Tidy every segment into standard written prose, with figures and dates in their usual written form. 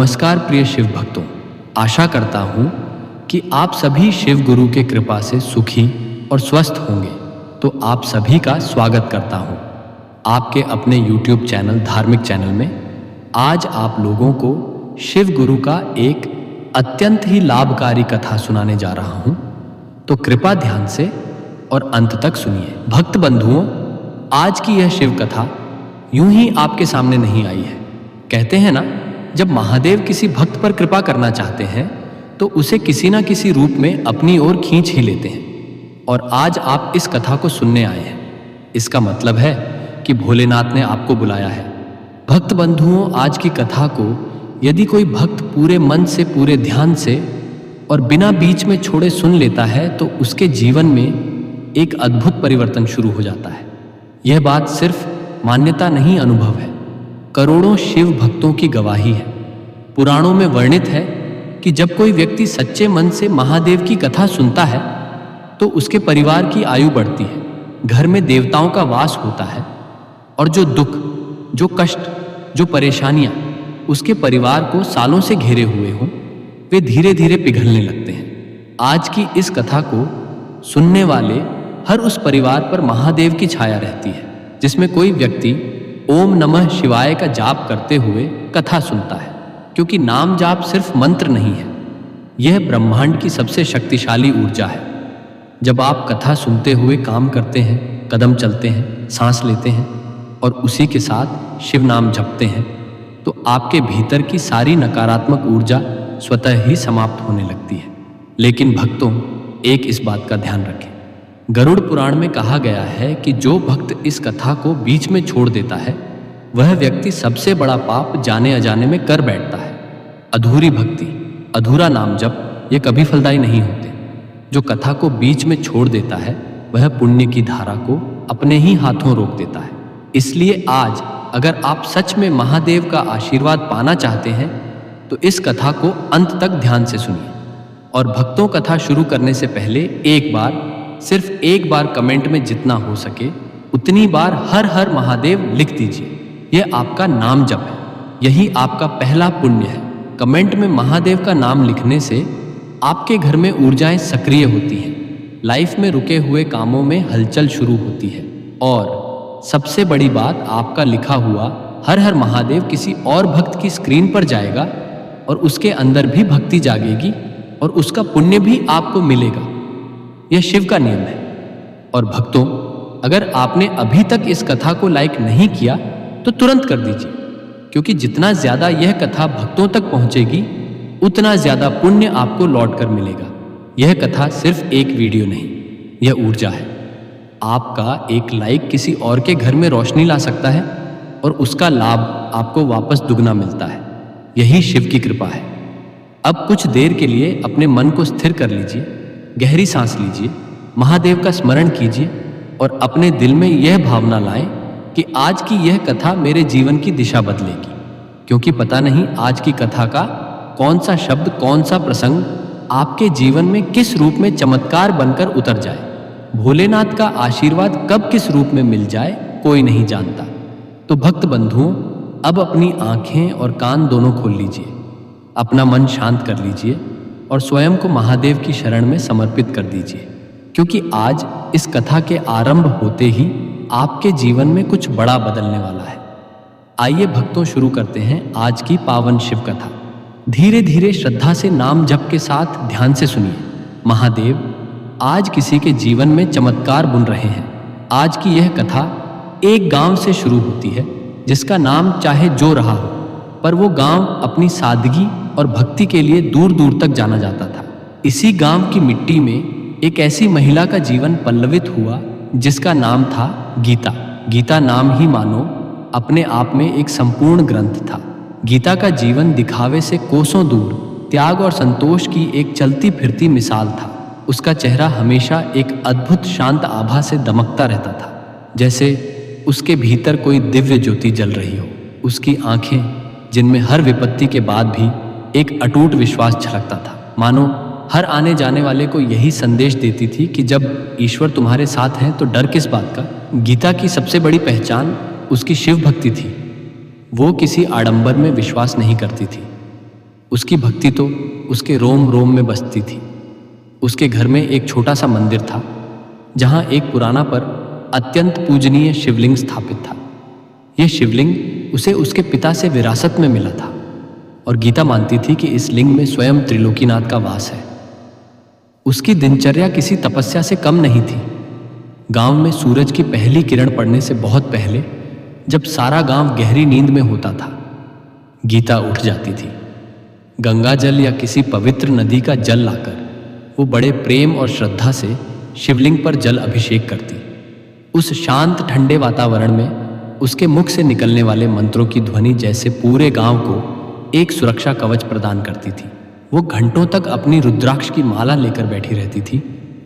नमस्कार प्रिय शिव भक्तों, आशा करता हूँ कि आप सभी शिव गुरु के कृपा से सुखी और स्वस्थ होंगे। तो आप सभी का स्वागत करता हूँ आपके अपने YouTube चैनल धार्मिक चैनल में। आज आप लोगों को शिव गुरु का एक अत्यंत ही लाभकारी कथा सुनाने जा रहा हूँ, तो कृपा ध्यान से और अंत तक सुनिए। भक्त बंधुओं, आज की यह शिव कथा यूं ही आपके सामने नहीं आई है। कहते हैं ना, जब महादेव किसी भक्त पर कृपा करना चाहते हैं तो उसे किसी ना किसी रूप में अपनी ओर खींच ही लेते हैं। और आज आप इस कथा को सुनने आए हैं, इसका मतलब है कि भोलेनाथ ने आपको बुलाया है। भक्त बंधुओं, आज की कथा को यदि कोई भक्त पूरे मन से, पूरे ध्यान से और बिना बीच में छोड़े सुन लेता है तो उसके जीवन में एक अद्भुत परिवर्तन शुरू हो जाता है। यह बात सिर्फ मान्यता नहीं, अनुभव है। करोड़ों शिव भक्तों की गवाही है। पुराणों में वर्णित है कि जब कोई व्यक्ति सच्चे मन से महादेव की कथा सुनता है तो उसके परिवार की आयु बढ़ती है, घर में देवताओं का वास होता है और जो दुख, जो कष्ट, जो परेशानियां उसके परिवार को सालों से घेरे हुए हों, वे धीरे धीरे पिघलने लगते हैं। आज की इस कथा को सुनने वाले हर उस परिवार पर महादेव की छाया रहती है, जिसमें कोई व्यक्ति ओम नमः शिवाय का जाप करते हुए कथा सुनता है। क्योंकि नाम जाप सिर्फ मंत्र नहीं है, यह ब्रह्मांड की सबसे शक्तिशाली ऊर्जा है। जब आप कथा सुनते हुए काम करते हैं, कदम चलते हैं, सांस लेते हैं और उसी के साथ शिव नाम जपते हैं, तो आपके भीतर की सारी नकारात्मक ऊर्जा स्वतः ही समाप्त होने लगती है। लेकिन भक्तों, एक इस बात का ध्यान रखें। गरुड़ पुराण में कहा गया है कि जो भक्त इस कथा को बीच में छोड़ देता है वह व्यक्ति सबसे बड़ा पाप जाने अजाने में कर बैठता है। अधूरी भक्ति, अधूरा नाम जप ये कभी फलदायी नहीं होते। जो कथा को बीच में छोड़ देता है वह पुण्य की धारा को अपने ही हाथों रोक देता है। इसलिए आज अगर आप सच में महादेव का आशीर्वाद पाना चाहते हैं तो इस कथा को अंत तक ध्यान से सुनिए। और भक्तों, कथा शुरू करने से पहले सिर्फ एक बार कमेंट में जितना हो सके उतनी बार हर हर महादेव लिख दीजिए। यह आपका नाम जप है, यही आपका पहला पुण्य है। कमेंट में महादेव का नाम लिखने से आपके घर में ऊर्जाएं सक्रिय होती हैं, लाइफ में रुके हुए कामों में हलचल शुरू होती है और सबसे बड़ी बात, आपका लिखा हुआ हर हर महादेव किसी और भक्त की स्क्रीन पर जाएगा और उसके अंदर भी भक्ति जागेगी और उसका पुण्य भी आपको मिलेगा। यह शिव का नियम है। और भक्तों, अगर आपने अभी तक इस कथा को लाइक नहीं किया तो तुरंत कर दीजिए, क्योंकि जितना ज्यादा यह कथा भक्तों तक पहुंचेगी उतना ज्यादा पुण्य आपको लौट कर मिलेगा। यह कथा सिर्फ एक वीडियो नहीं, यह ऊर्जा है। आपका एक लाइक किसी और के घर में रोशनी ला सकता है और उसका लाभ आपको वापस दुगना मिलता है। यही शिव की कृपा है। अब कुछ देर के लिए अपने मन को स्थिर कर लीजिए, गहरी सांस लीजिए, महादेव का स्मरण कीजिए और अपने दिल में यह भावना लाएं कि आज की यह कथा मेरे जीवन की दिशा बदलेगी। क्योंकि पता नहीं आज की कथा का कौन सा शब्द, कौन सा प्रसंग आपके जीवन में किस रूप में चमत्कार बनकर उतर जाए। भोलेनाथ का आशीर्वाद कब किस रूप में मिल जाए कोई नहीं जानता। तो भक्त बंधुओं, अब अपनी आंखें और कान दोनों खोल लीजिए, अपना मन शांत कर लीजिए और स्वयं को महादेव की शरण में समर्पित कर दीजिए। क्योंकि आज इस कथा के आरंभ होते ही आपके जीवन में कुछ बड़ा बदलने वाला है। आइए भक्तों, शुरू करते हैं आज की पावन शिव कथा। धीरे धीरे श्रद्धा से नाम जप के साथ ध्यान से सुनिए। महादेव आज किसी के जीवन में चमत्कार बुन रहे हैं। आज की यह कथा एक गांव से शुरू होती है जिसका नाम चाहे जो रहा हो, पर वो गांव अपनी सादगी और भक्ति के लिए दूर दूर तक जाना जाता था। इसी गांव की मिट्टी में एक ऐसी महिला का जीवन पल्लवित हुआ जिसका नाम था गीता। गीता नाम ही मानो अपने आप में एक संपूर्ण ग्रंथ था। गीता का जीवन दिखावे से कोसों दूर त्याग और संतोष की एक चलती फिरती मिसाल था। उसका चेहरा हमेशा एक अद्भुत शांत आभा से दमकता रहता था, जैसे उसके भीतर कोई दिव्य ज्योति जल रही हो। उसकी आंखें, जिनमें हर विपत्ति के बाद भी एक अटूट विश्वास झलकता था, मानो हर आने जाने वाले को यही संदेश देती थी कि जब ईश्वर तुम्हारे साथ हैं तो डर किस बात का। गीता की सबसे बड़ी पहचान उसकी शिव भक्ति थी। वो किसी आडंबर में विश्वास नहीं करती थी, उसकी भक्ति तो उसके रोम रोम में बसती थी। उसके घर में एक छोटा सा मंदिर था जहां एक पुराना पर अत्यंत पूजनीय शिवलिंग स्थापित था। यह शिवलिंग उसे उसके पिता से विरासत में मिला था और गीता मानती थी कि इस लिंग में स्वयं त्रिलोकीनाथ का वास है। उसकी दिनचर्या किसी तपस्या से कम नहीं थी। गांव में सूरज की पहली किरण पड़ने से बहुत पहले, जब सारा गांव गहरी नींद में होता था, गीता उठ जाती थी। गंगा जल या किसी पवित्र नदी का जल लाकर वो बड़े प्रेम और श्रद्धा से शिवलिंग पर जल अभिषेक करती। उस शांत ठंडे वातावरण में उसके मुख से निकलने वाले मंत्रों की ध्वनि जैसे पूरे गांव को एक सुरक्षा कवच प्रदान करती थी। वो घंटों तक अपनी रुद्राक्ष की माला लेकर बैठी रहती थी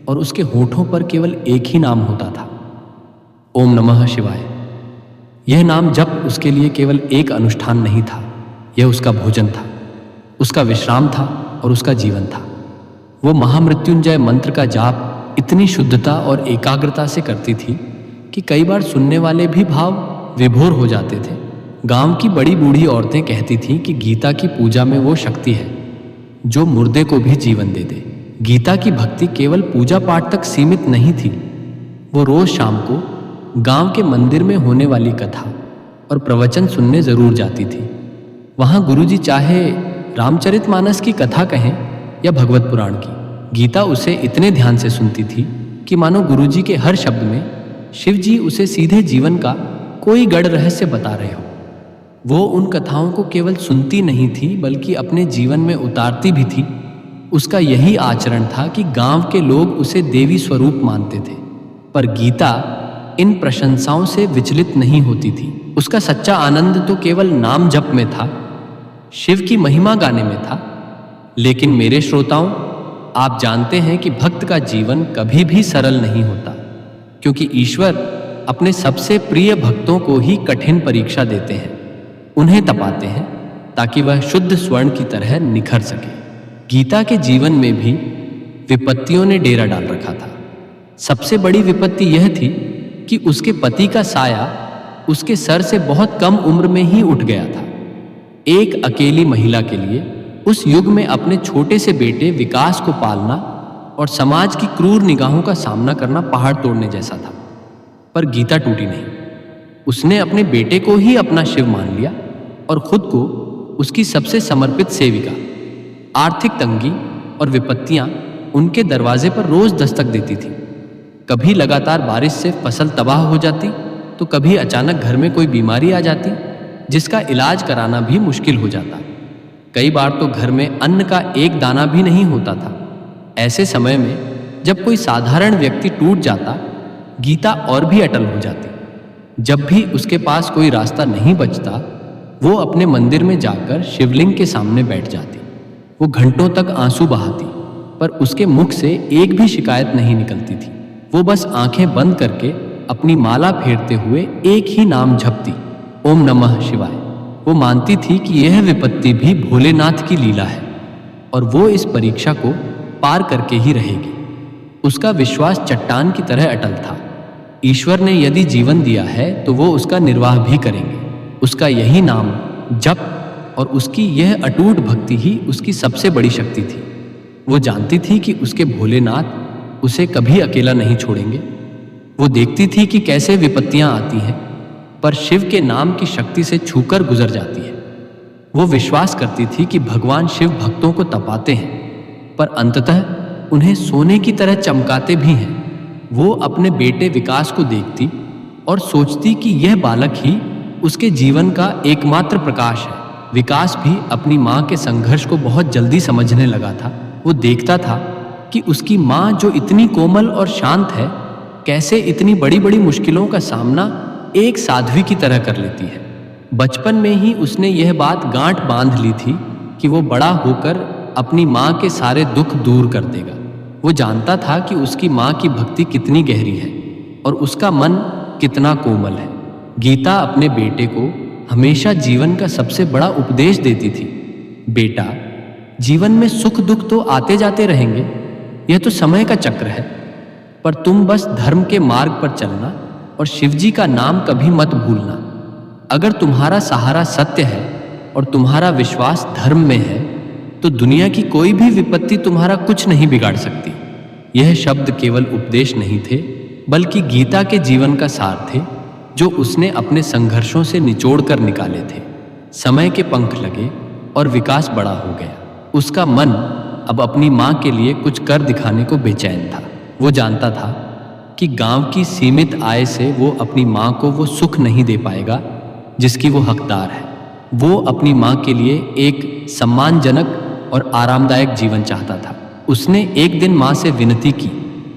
और उसके होठों पर केवल एक ही नाम होता था, ओम नमः शिवाय। यह नाम जप उसके लिए केवल एक अनुष्ठान नहीं था, यह उसका भोजन था, उसका विश्राम था और उसका जीवन था। वो महामृत्युंजय मंत्र का जाप इतनी शुद्धता और एकाग्रता से करती थी कि कई बार सुनने वाले भी भाव विभोर हो जाते थे। गांव की बड़ी बूढ़ी औरतें कहती थीं कि गीता की पूजा में वो शक्ति है जो मुर्दे को भी जीवन दे दे। गीता की भक्ति केवल पूजा पाठ तक सीमित नहीं थी। वो रोज शाम को गांव के मंदिर में होने वाली कथा और प्रवचन सुनने जरूर जाती थी। वहां गुरुजी चाहे रामचरितमानस की कथा कहें या भगवत पुराण की, गीता उसे इतने ध्यान से सुनती थी कि मानो गुरुजी के हर शब्द में शिव जी उसे सीधे जीवन का कोई गढ़ रहस्य बता रहे हो। वो उन कथाओं को केवल सुनती नहीं थी बल्कि अपने जीवन में उतारती भी थी। उसका यही आचरण था कि गांव के लोग उसे देवी स्वरूप मानते थे, पर गीता इन प्रशंसाओं से विचलित नहीं होती थी। उसका सच्चा आनंद तो केवल नाम जप में था, शिव की महिमा गाने में था। लेकिन मेरे श्रोताओं, आप जानते हैं कि भक्त का जीवन कभी भी सरल नहीं होता, क्योंकि ईश्वर अपने सबसे प्रिय भक्तों को ही कठिन परीक्षा देते हैं, उन्हें तपाते हैं ताकि वह शुद्ध स्वर्ण की तरह निखर सके। गीता के जीवन में भी विपत्तियों ने डेरा डाल रखा था। सबसे बड़ी विपत्ति यह थी कि उसके पति का साया उसके सर से बहुत कम उम्र में ही उठ गया था। एक अकेली महिला के लिए उस युग में अपने छोटे से बेटे विकास को पालना और समाज की क्रूर निगाहों का सामना करना पहाड़ तोड़ने जैसा था। पर गीता टूटी नहीं। उसने अपने बेटे को ही अपना शिव मान लिया और खुद को उसकी सबसे समर्पित सेविका। आर्थिक तंगी और विपत्तियां उनके दरवाजे पर रोज दस्तक देती थी। कभी लगातार बारिश से फसल तबाह हो जाती, तो कभी अचानक घर में कोई बीमारी आ जाती जिसका इलाज कराना भी मुश्किल हो जाता। कई बार तो घर में अन्न का एक दाना भी नहीं होता था। ऐसे समय में जब कोई साधारण व्यक्ति टूट जाता, गीता और भी अटल हो जाती। जब भी उसके पास कोई रास्ता नहीं बचता, वो अपने मंदिर में जाकर शिवलिंग के सामने बैठ जाती। वो घंटों तक आंसू बहाती, पर उसके मुख से एक भी शिकायत नहीं निकलती थी। वो बस आंखें बंद करके अपनी माला फेरते हुए एक ही नाम जपती, ओम नमः शिवाय। वो मानती थी कि यह विपत्ति भी भोलेनाथ की लीला है और वो इस परीक्षा को पार करके ही रहेगी। उसका विश्वास चट्टान की तरह अटल था। ईश्वर ने यदि जीवन दिया है तो वो उसका निर्वाह भी करेंगे। उसका यही नाम जप और उसकी यह अटूट भक्ति ही उसकी सबसे बड़ी शक्ति थी। वो जानती थी कि उसके भोलेनाथ उसे कभी अकेला नहीं छोड़ेंगे। वो देखती थी कि कैसे विपत्तियां आती हैं, पर शिव के नाम की शक्ति से छूकर गुजर जाती है। वो विश्वास करती थी कि भगवान शिव भक्तों को तपाते हैं, पर अंततः उन्हें सोने की तरह चमकाते भी हैं। वो अपने बेटे विकास को देखती और सोचती कि यह बालक ही उसके जीवन का एकमात्र प्रकाश है। विकास भी अपनी माँ के संघर्ष को बहुत जल्दी समझने लगा था। वो देखता था कि उसकी माँ, जो इतनी कोमल और शांत है, कैसे इतनी बड़ी बड़ी मुश्किलों का सामना एक साध्वी की तरह कर लेती है। बचपन में ही उसने यह बात गांठ बांध ली थी कि वो बड़ा होकर अपनी माँ के सारे दुख दूर कर देगा। वो जानता था कि उसकी माँ की भक्ति कितनी गहरी है और उसका मन कितना कोमल है। गीता अपने बेटे को हमेशा जीवन का सबसे बड़ा उपदेश देती थी। बेटा, जीवन में सुख दुख तो आते जाते रहेंगे, यह तो समय का चक्र है, पर तुम बस धर्म के मार्ग पर चलना और शिवजी का नाम कभी मत भूलना। अगर तुम्हारा सहारा सत्य है और तुम्हारा विश्वास धर्म में है, तो दुनिया की कोई भी विपत्ति तुम्हारा कुछ नहीं बिगाड़ सकती। यह शब्द केवल उपदेश नहीं थे, बल्कि गीता के जीवन का सार थे, जो उसने अपने संघर्षों से निचोड़ कर निकाले थे। समय के पंख लगे और विकास बड़ा हो गया। उसका मन अब अपनी माँ के लिए कुछ कर दिखाने को बेचैन था। वो जानता था कि गांव की सीमित आय से वो अपनी माँ को वो सुख नहीं दे पाएगा जिसकी वो हकदार है। वो अपनी माँ के लिए एक सम्मानजनक और आरामदायक जीवन चाहता था। उसने एक दिन माँ से विनती की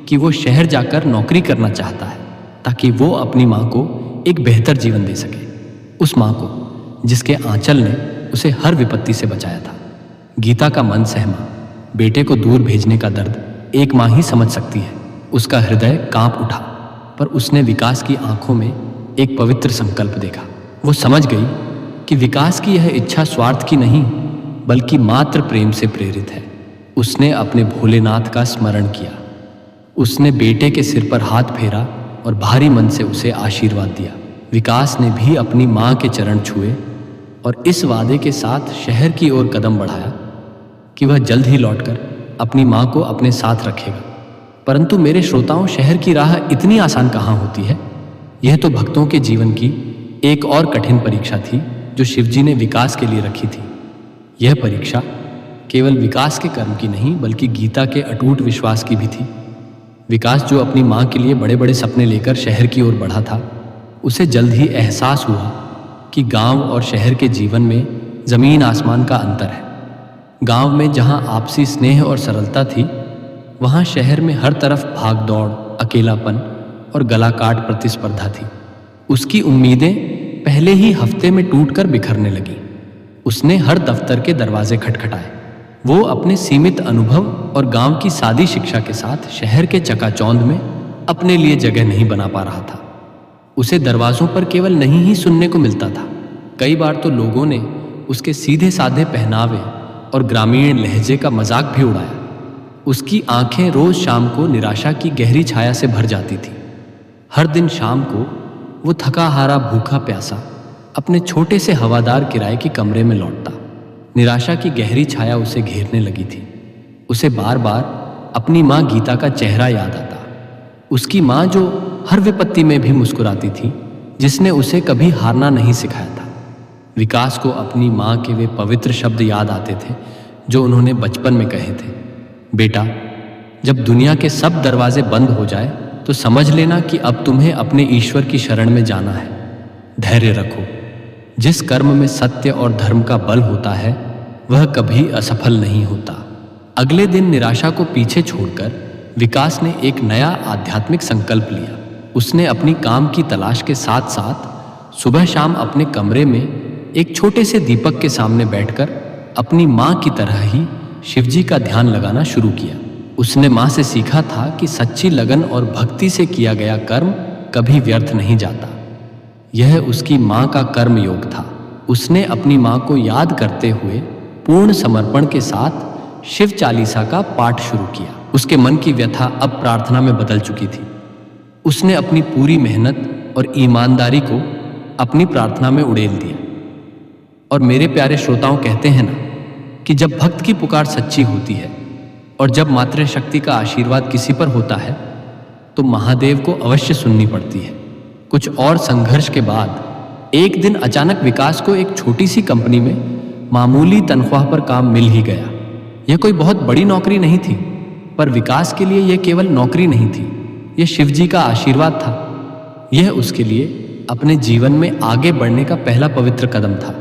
कि वो शहर जाकर नौकरी करना चाहता है, ताकि वो अपनी माँ को एक बेहतर जीवन दे सके। उस माँ को जिसके आंचल ने उसे हर विपत्ति से बचाया था। गीता का मन सहमा। बेटे को दूर भेजने का दर्द एक माँ ही समझ सकती है। उसका हृदय कांप उठा, पर उसने विकास की आंखों में एक पवित्र संकल्प देखा। वो समझ गई कि विकास की यह इच्छा स्वार्थ की नहीं, बल्कि मात्र प्रेम से प्रेरित है। उसने अपने भोलेनाथ का स्मरण किया। उसने बेटे के सिर पर हाथ फेरा और भारी मन से उसे आशीर्वाद दिया। विकास ने भी अपनी माँ के चरण छुए और इस वादे के साथ शहर की ओर कदम बढ़ाया कि वह जल्द ही लौटकर अपनी माँ को अपने साथ रखेगा। परंतु मेरे श्रोताओं, शहर की राह इतनी आसान कहाँ होती है। यह तो भक्तों के जीवन की एक और कठिन परीक्षा थी जो शिवजी ने विकास के लिए रखी थी। यह परीक्षा केवल विकास के कर्म की नहीं, बल्कि गीता के अटूट विश्वास की भी थी। विकास, जो अपनी माँ के लिए बड़े बड़े सपने लेकर शहर की ओर बढ़ा था, उसे जल्द ही एहसास हुआ कि गांव और शहर के जीवन में जमीन आसमान का अंतर है। गांव में जहां आपसी स्नेह और सरलता थी, वहां शहर में हर तरफ भाग दौड़, अकेलापन और गला काट प्रतिस्पर्धा थी। उसकी उम्मीदें पहले ही हफ्ते में टूटकर बिखरने लगीं। उसने हर दफ्तर के दरवाजे खटखटाए। वो अपने सीमित अनुभव और गांव की सादी शिक्षा के साथ शहर के चकाचौंध में अपने लिए जगह नहीं बना पा रहा था। उसे दरवाजों पर केवल नहीं ही सुनने को मिलता था, कई बार तो लोगों ने उसके सीधे साधे पहनावे और ग्रामीण लहजे का मजाक भी उड़ाया। उसकी आंखें रोज शाम को निराशा की गहरी छाया से भर जाती थी। हर दिन शाम को वो थका हारा, भूखा प्यासा अपने छोटे से हवादार किराए के कमरे में लौटता। निराशा की गहरी छाया उसे घेरने लगी थी। उसे बार बार अपनी माँ गीता का चेहरा याद आता। उसकी माँ जो हर विपत्ति में भी मुस्कुराती थी, जिसने उसे कभी हारना नहीं सिखाया था। विकास को अपनी माँ के वे पवित्र शब्द याद आते थे जो उन्होंने बचपन में कहे थे, बेटा, जब दुनिया के सब दरवाजे बंद हो जाए तो समझ लेना कि अब तुम्हें अपने ईश्वर की शरण में जाना है। धैर्य रखो। जिस कर्म में सत्य और धर्म का बल होता है, वह कभी असफल नहीं होता। अगले दिन निराशा को पीछे छोड़कर विकास ने एक नया आध्यात्मिक संकल्प लिया। उसने अपनी काम की तलाश के साथ साथ सुबह शाम अपने कमरे में एक छोटे से दीपक के सामने बैठकर अपनी माँ की तरह ही शिवजी का ध्यान लगाना शुरू किया। उसने माँ से सीखा था कि सच्ची लगन और भक्ति से किया गया कर्म कभी व्यर्थ नहीं जाता। यह उसकी माँ का कर्म योग था। उसने अपनी माँ को याद करते हुए पूर्ण समर्पण के साथ शिव चालीसा का पाठ शुरू किया। उसके मन की व्यथा अब प्रार्थना में बदल चुकी थी। उसने अपनी पूरी मेहनत और ईमानदारी को अपनी प्रार्थना में उड़ेल दिया। और मेरे प्यारे श्रोताओं, कहते हैं ना कि जब भक्त की पुकार सच्ची होती है और जब मातृशक्ति का आशीर्वाद किसी पर होता है, तो महादेव को अवश्य सुननी पड़ती है। कुछ और संघर्ष के बाद एक दिन अचानक विकास को एक छोटी सी कंपनी में मामूली तनख्वाह पर काम मिल ही गया। यह कोई बहुत बड़ी नौकरी नहीं थी, पर विकास के लिए यह केवल नौकरी नहीं थी, यह शिवजी का आशीर्वाद था। यह उसके लिए अपने जीवन में आगे बढ़ने का पहला पवित्र कदम था।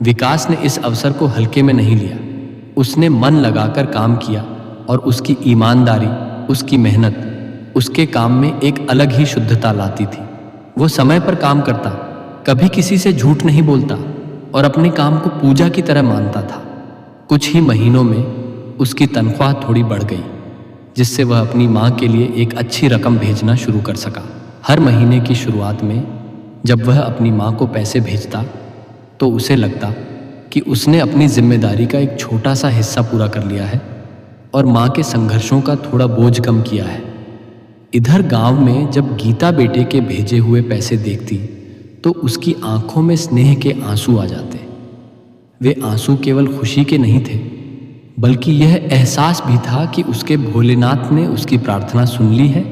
विकास ने इस अवसर को हल्के में नहीं लिया। उसने मन लगाकर काम किया और उसकी ईमानदारी, उसकी मेहनत उसके काम में एक अलग ही शुद्धता लाती थी। वो समय पर काम करता, कभी किसी से झूठ नहीं बोलता और अपने काम को पूजा की तरह मानता था। कुछ ही महीनों में उसकी तनख्वाह थोड़ी बढ़ गई, जिससे वह अपनी माँ के लिए एक अच्छी रकम भेजना शुरू कर सका। हर महीने की शुरुआत में जब वह अपनी माँ को पैसे भेजता, तो उसे लगता कि उसने अपनी जिम्मेदारी का एक छोटा सा हिस्सा पूरा कर लिया है और माँ के संघर्षों का थोड़ा बोझ कम किया है। इधर गांव में जब गीता बेटे के भेजे हुए पैसे देखती, तो उसकी आंखों में स्नेह के आंसू आ जाते। वे आंसू केवल खुशी के नहीं थे, बल्कि यह एहसास भी था कि उसके भोलेनाथ ने उसकी प्रार्थना सुन ली है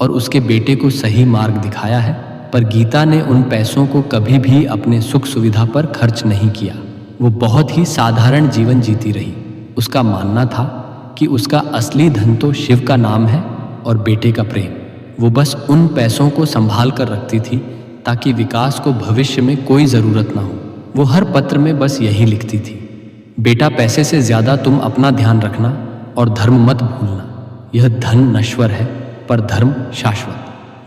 और उसके बेटे को सही मार्ग दिखाया है। पर गीता ने उन पैसों को कभी भी अपने सुख सुविधा पर खर्च नहीं किया। वो बहुत ही साधारण जीवन जीती रही। उसका मानना था कि उसका असली धन तो शिव का नाम है और बेटे का प्रेम। वो बस उन पैसों को संभाल कर रखती थी ताकि विकास को भविष्य में कोई ज़रूरत ना हो। वो हर पत्र में बस यही लिखती थी, बेटा पैसे से ज़्यादा तुम अपना ध्यान रखना और धर्म मत भूलना। यह धन नश्वर है पर धर्म शाश्वत।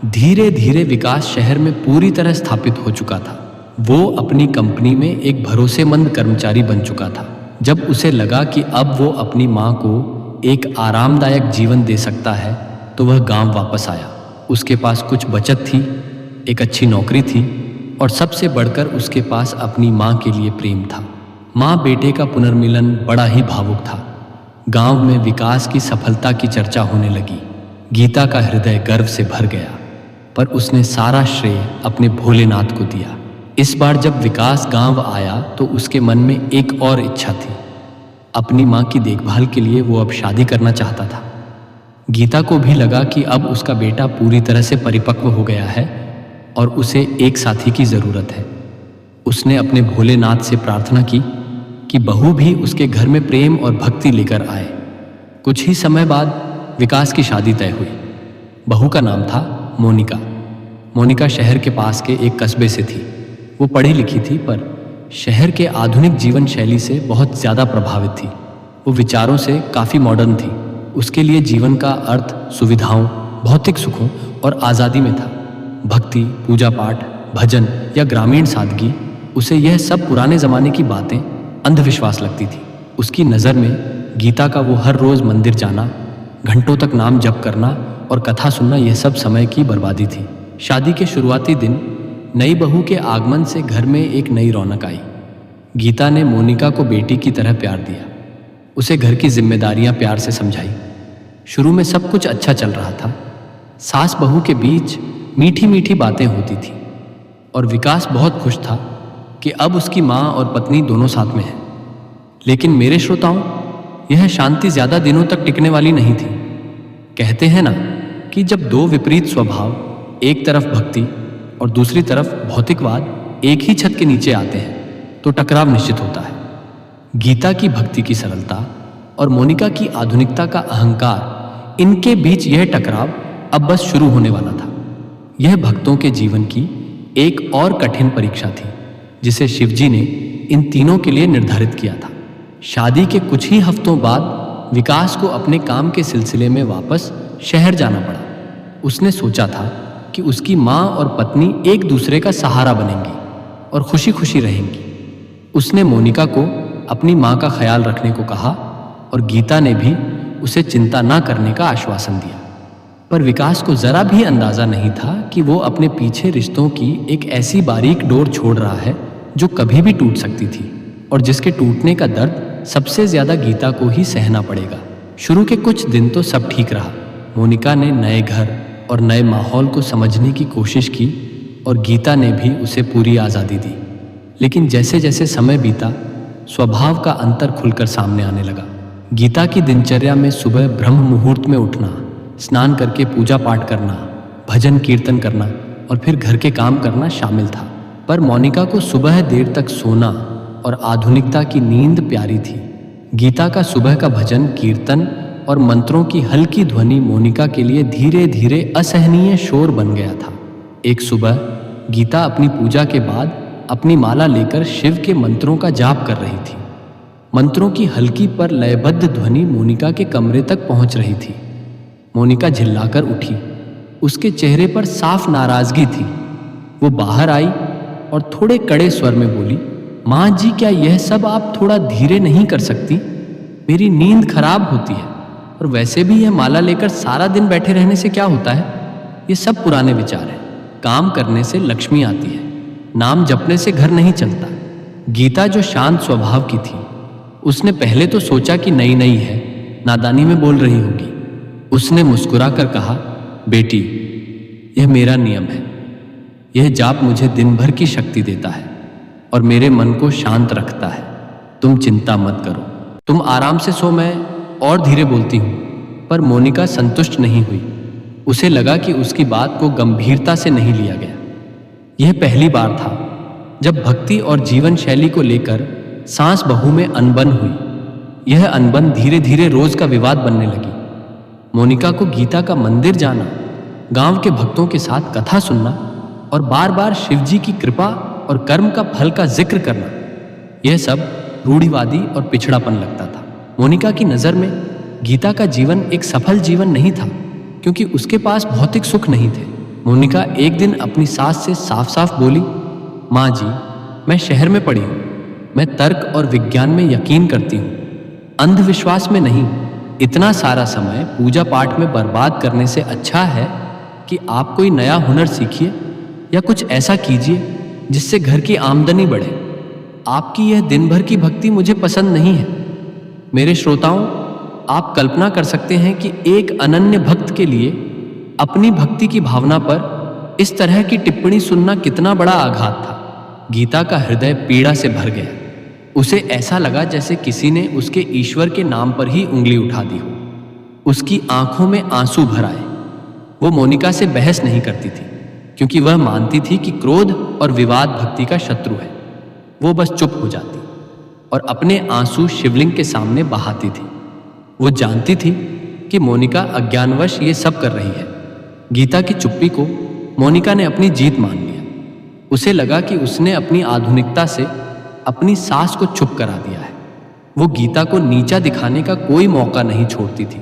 धीरे धीरे विकास शहर में पूरी तरह स्थापित हो चुका था। वो अपनी कंपनी में एक भरोसेमंद कर्मचारी बन चुका था। जब उसे लगा कि अब वो अपनी माँ को एक आरामदायक जीवन दे सकता है तो वह गांव वापस आया। उसके पास कुछ बचत थी, एक अच्छी नौकरी थी और सबसे बढ़कर उसके पास अपनी माँ के लिए प्रेम था। माँ बेटे का पुनर्मिलन बड़ा ही भावुक था। गांव में विकास की सफलता की चर्चा होने लगी। गीता का हृदय गर्व से भर गया, पर उसने सारा श्रेय अपने भोलेनाथ को दिया। इस बार जब विकास गांव आया तो उसके मन में एक और इच्छा थी। अपनी माँ की देखभाल के लिए वो अब शादी करना चाहता था। गीता को भी लगा कि अब उसका बेटा पूरी तरह से परिपक्व हो गया है और उसे एक साथी की ज़रूरत है। उसने अपने भोलेनाथ से प्रार्थना की कि बहू भी उसके घर में प्रेम और भक्ति लेकर आए। कुछ ही समय बाद विकास की शादी तय हुई। बहू का नाम था मोनिका। मोनिका शहर के पास के एक कस्बे से थी। वो पढ़ी लिखी थी पर शहर के आधुनिक जीवन शैली से बहुत ज़्यादा प्रभावित थी। वो विचारों से काफ़ी मॉडर्न थी। उसके लिए जीवन का अर्थ सुविधाओं, भौतिक सुखों और आज़ादी में था। भक्ति, पूजा पाठ, भजन या ग्रामीण सादगी, उसे यह सब पुराने ज़माने की बातें अंधविश्वास लगती थी। उसकी नज़र में गीता का वो हर रोज़ मंदिर जाना, घंटों तक नाम जप करना और कथा सुनना, यह सब समय की बर्बादी थी। शादी के शुरुआती दिन नई बहू के आगमन से घर में एक नई रौनक आई। गीता ने मोनिका को बेटी की तरह प्यार दिया। उसे घर की जिम्मेदारियां प्यार से समझाई। शुरू में सब कुछ अच्छा चल रहा था। सास बहू के बीच मीठी मीठी बातें होती थी और विकास बहुत खुश था कि अब उसकी माँ और पत्नी दोनों साथ में हैं। लेकिन मेरे श्रोताओं, यह शांति ज़्यादा दिनों तक टिकने वाली नहीं थी। कहते हैं ना कि जब दो विपरीत स्वभाव, एक तरफ भक्ति और दूसरी तरफ भौतिकवाद, एक ही छत के नीचे आते हैं तो टकराव निश्चित होता है। गीता की भक्ति की सरलता और मोनिका की आधुनिकता का अहंकार, इनके बीच यह टकराव अब बस शुरू होने वाला था। यह भक्तों के जीवन की एक और कठिन परीक्षा थी जिसे शिवजी ने इन तीनों के लिए निर्धारित किया था। शादी के कुछ ही हफ्तों बाद विकास को अपने काम के सिलसिले में वापस शहर जाना पड़ा। उसने सोचा था कि उसकी माँ और पत्नी एक दूसरे का सहारा बनेंगी और खुशी खुशी रहेंगी। उसने मोनिका को अपनी माँ का ख्याल रखने को कहा और गीता ने भी उसे चिंता न करने का आश्वासन दिया। पर विकास को जरा भी अंदाजा नहीं था कि वो अपने पीछे रिश्तों की एक ऐसी बारीक डोर छोड़ रहा है जो कभी भी टूट सकती थी और जिसके टूटने का दर्द सबसे ज्यादा गीता को ही सहना पड़ेगा। शुरू के कुछ दिन तो सब ठीक रहा। मोनिका ने नए घर और नए माहौल को समझने की कोशिश की और गीता ने भी उसे पूरी आज़ादी दी। लेकिन जैसे जैसे समय बीता, स्वभाव का अंतर खुलकर सामने आने लगा। गीता की दिनचर्या में सुबह ब्रह्म मुहूर्त में उठना, स्नान करके पूजा पाठ करना, भजन कीर्तन करना और फिर घर के काम करना शामिल था। पर मोनिका को सुबह देर तक सोना और आधुनिकता की नींद प्यारी थी। गीता का सुबह का भजन, कीर्तन और मंत्रों की हल्की ध्वनि मोनिका के लिए धीरे धीरे असहनीय शोर बन गया था। एक सुबह गीता अपनी पूजा के बाद अपनी माला लेकर शिव के मंत्रों का जाप कर रही थी। मंत्रों की हल्की पर लयबद्ध ध्वनि मोनिका के कमरे तक पहुंच रही थी। मोनिका झिल्लाकर उठी। उसके चेहरे पर साफ नाराजगी थी। वो बाहर आई और थोड़े कड़े स्वर में बोली, माँ जी, क्या यह सब आप थोड़ा धीरे नहीं कर सकती? मेरी नींद खराब होती है और वैसे भी यह माला लेकर सारा दिन बैठे रहने से क्या होता है? ये सब पुराने विचार हैं। काम करने से लक्ष्मी आती है, नाम जपने से घर नहीं चलता। गीता जो शांत स्वभाव की थी, उसने पहले तो सोचा कि नई नई है, नादानी में बोल रही होगी। उसने मुस्कुराकर कहा, बेटी, यह मेरा नियम है। यह जाप मुझे दिन भर की शक्ति देता है और मेरे मन को शांत रखता है। तुम चिंता मत करो। तुम आराम से सो, मैं और धीरे बोलती हूँ। पर मोनिका संतुष्ट नहीं हुई। उसे लगा कि उसकी बात को गंभीरता से नहीं लिया गया। यह पहली बार था जब भक्ति और जीवन शैली को लेकर सास बहू में अनबन हुई। यह अनबन धीरे धीरे रोज का विवाद बनने लगी। मोनिका को गीता का मंदिर जाना, गांव के भक्तों के साथ कथा सुनना और बार बार शिवजी की कृपा और कर्म का फल का जिक्र करना, यह सब रूढ़िवादी और पिछड़ापन लगता था। मोनिका की नज़र में गीता का जीवन एक सफल जीवन नहीं था, क्योंकि उसके पास भौतिक सुख नहीं थे। मोनिका एक दिन अपनी सास से साफ साफ बोली, माँ जी, मैं शहर में पढ़ी हूँ। मैं तर्क और विज्ञान में यकीन करती हूँ, अंधविश्वास में नहीं। इतना सारा समय पूजा पाठ में बर्बाद करने से अच्छा है कि आप कोई नया हुनर सीखिए या कुछ ऐसा कीजिए जिससे घर की आमदनी बढ़े। आपकी यह दिन भर की भक्ति मुझे पसंद नहीं है। मेरे श्रोताओं, आप कल्पना कर सकते हैं कि एक अनन्य भक्त के लिए अपनी भक्ति की भावना पर इस तरह की टिप्पणी सुनना कितना बड़ा आघात था। गीता का हृदय पीड़ा से भर गया। उसे ऐसा लगा जैसे किसी ने उसके ईश्वर के नाम पर ही उंगली उठा दी हो। उसकी आंखों में आंसू भर आए। वो मोनिका से बहस नहीं करती थी, क्योंकि वह मानती थी कि क्रोध और विवाद भक्ति का शत्रु है। वो बस चुप हो जाती और अपने आंसू शिवलिंग के सामने बहाती थी। वो जानती थी कि मोनिका अज्ञानवश ये सब कर रही है। गीता की चुप्पी को मोनिका ने अपनी जीत मान लिया। उसे लगा कि उसने अपनी आधुनिकता से अपनी सास को चुप करा दिया है। वो गीता को नीचा दिखाने का कोई मौका नहीं छोड़ती थी।